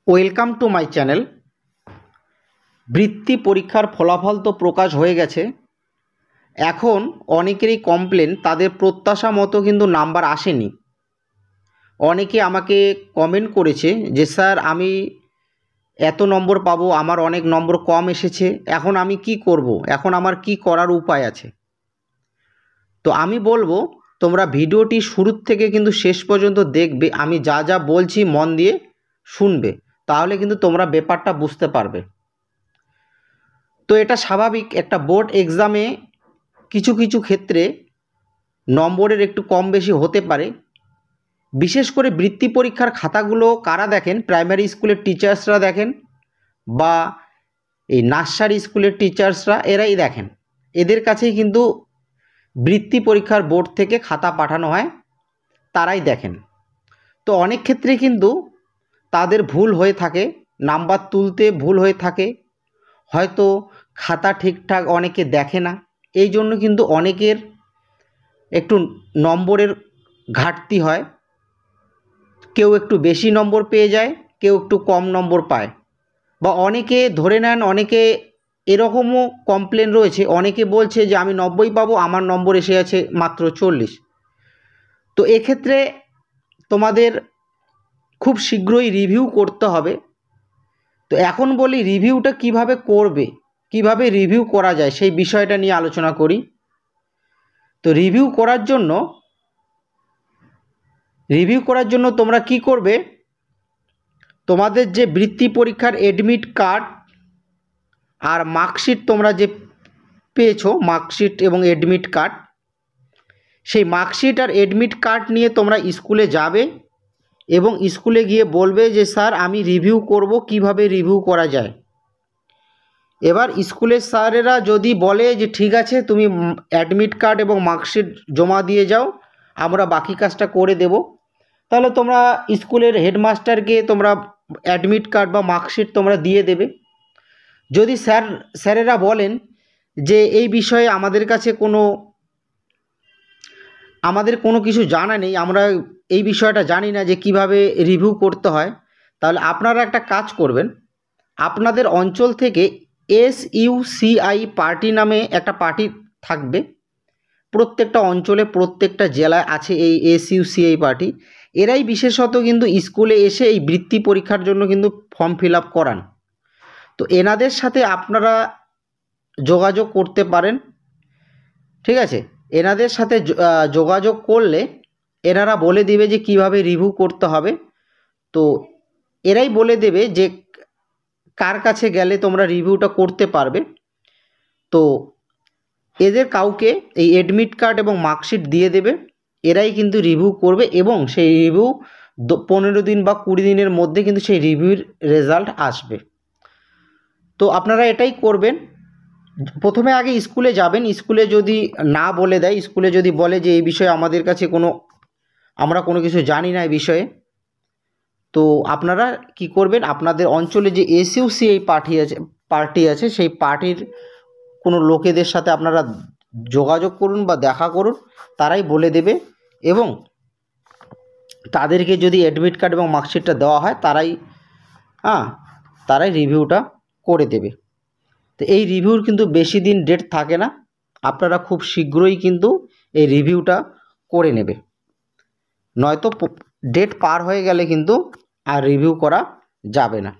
Welcome to my channel. বৃত্তি পরীক্ষার ফলাফল তো প্রকাশ হয়ে গেছে। এখন অনেকেরই কমপ্লেন, তাদের প্রত্যাশা মতো কিন্তু নাম্বার আসেনি। অনেকে আমাকে কমেন্ট করেছে যে স্যার আমি এত নম্বর পাবো, আমার অনেক নম্বর কম এসেছে, এখন আমি কি করব, এখন আমার কি করার উপায় আছে। তো আমি বলবো তোমরা ভিডিওটি শুরুর থেকে কিন্তু শেষ পর্যন্ত দেখবে, আমি যা যা বলছি মন দিয়ে শুনবে, তাহলে কিন্তু তোমরা ব্যাপারটা বুঝতে পারবে। তো এটা স্বাভাবিক, একটা বোর্ড এক্সামে কিছু কিছু ক্ষেত্রে নম্বরের একটু কম বেশি হতে পারে। বিশেষ করে বৃত্তি পরীক্ষার খাতাগুলো কারা দেখেন? প্রাইমারি স্কুলের টিচার্সরা দেখেন, বা এই নার্সারি স্কুলের টিচার্সরা, এরাই দেখেন। এদের কাছেই কিন্তু বৃত্তি পরীক্ষার বোর্ড থেকে খাতা পাঠানো হয়, তারাই দেখেন। তো অনেক ক্ষেত্রে কিন্তু তাদের ভুল হয়ে থাকে, নাম্বার তুলতে ভুল হয়ে থাকে, হয়তো খাতা ঠিকঠাক অনেকে দেখে না, এই জন্য কিন্তু অনেকের একটু নম্বরের ঘাটতি হয়। কেউ একটু বেশি নম্বর পেয়ে যায়, কেউ একটু কম নম্বর পায়, বা অনেকে ধরে নেন, অনেকে এরকমও কমপ্লেন রয়েছে, অনেকে বলছে যে আমি 90 পাবো, আমার নম্বর এসে আছে মাত্র 40। তো এক্ষেত্রে তোমাদের খুব শীঘ্রই রিভিউ করতে হবে। তো এখন বলি রিভিউটা কিভাবে করবে, কিভাবে রিভিউ করা যায়, সেই বিষয়টা নিয়ে আলোচনা করি। তো রিভিউ করার জন্য তোমরা কি করবে, তোমাদের যে বৃত্তি পরীক্ষার অ্যাডমিট কার্ড আর মার্কশিট তোমরা যে পেয়েছো, মার্কশিট এবং অ্যাডমিট কার্ড, সেই মার্কশিট আর অ্যাডমিট কার্ড নিয়ে তোমরা স্কুলে যাবে এবং স্কুলে গিয়ে বলবে যে স্যার আমি রিভিউ করব, কিভাবে রিভিউ করা যায়। এবার স্কুলের স্যারেরা যদি বলে যে ঠিক আছে তুমি অ্যাডমিট কার্ড এবং মার্কশিট জমা দিয়ে যাও, আমরা বাকি কাজটা করে দেব, তাহলে তোমরা স্কুলের হেডমাস্টারকে তোমরা অ্যাডমিট কার্ড বা মার্কশিট তোমরা দিয়ে দেবে। যদি স্যারেরা বলেন যে এই বিষয়ে আমাদের কোনো কিছু জানা নেই, আমরা এই বিষয়টা জানি না যে কিভাবে রিভিউ করতে হয়, তাহলে আপনারা একটা কাজ করবেন, আপনাদের অঞ্চল থেকে SUCI পার্টি নামে একটা পার্টি থাকবে। প্রত্যেকটা অঞ্চলে, প্রত্যেকটা জেলায় আছে এই SUCI পার্টি। এরাই বিশেষত কিন্তু স্কুলে এসে এই বৃত্তি পরীক্ষার জন্য কিন্তু ফর্ম ফিল আপ করান। তো এনাদের সাথে আপনারা যোগাযোগ করতে পারেন, ঠিক আছে? এনাদের সাথে যোগাযোগ করলে এনারা বলে দিবে যে কিভাবে রিভিউ করতে হবে। তো এরাই বলে দেবে যে কার কাছে গেলে তোমরা রিভিউটা করতে পারবে। তো এদের কাউকে এই অ্যাডমিট কার্ড এবং মার্কশিট দিয়ে দেবে, এরাই কিন্তু রিভিউ করবে, এবং সেই রিভিউ 15 দিন বা 20 দিনের মধ্যে কিন্তু সেই রিভিউর রেজাল্ট আসবে। তো আপনারা এটাই করবেন। প্রথমে আগে স্কুলে যাবেন, স্কুলে যদি না বলে দেয়, স্কুলে যদি বলে যে এই বিষয়ে আমাদের কাছে আমরা কোনো কিছু জানি না এই বিষয়ে, তো আপনারা কি করবেন, আপনাদের অঞ্চলে যে SUCI পার্টি আছে সেই পার্টির কোনো লোকেদের সাথে আপনারা যোগাযোগ করুন বা দেখা করুন, তারাই বলে দেবে। এবং তাদেরকে যদি অ্যাডমিট কার্ড এবং মার্কশিটটা দেওয়া হয়, তারাই রিভিউটা করে দেবে। তো এই রিভিউর কিন্তু বেশি দিন ডেট থাকে না, আপনারা খুব শীঘ্রই কিন্তু এই রিভিউটা করে নেবে, নয়তো ডেট পার হয়ে গেলে কিন্তু আর রিভিউ করা যাবে না।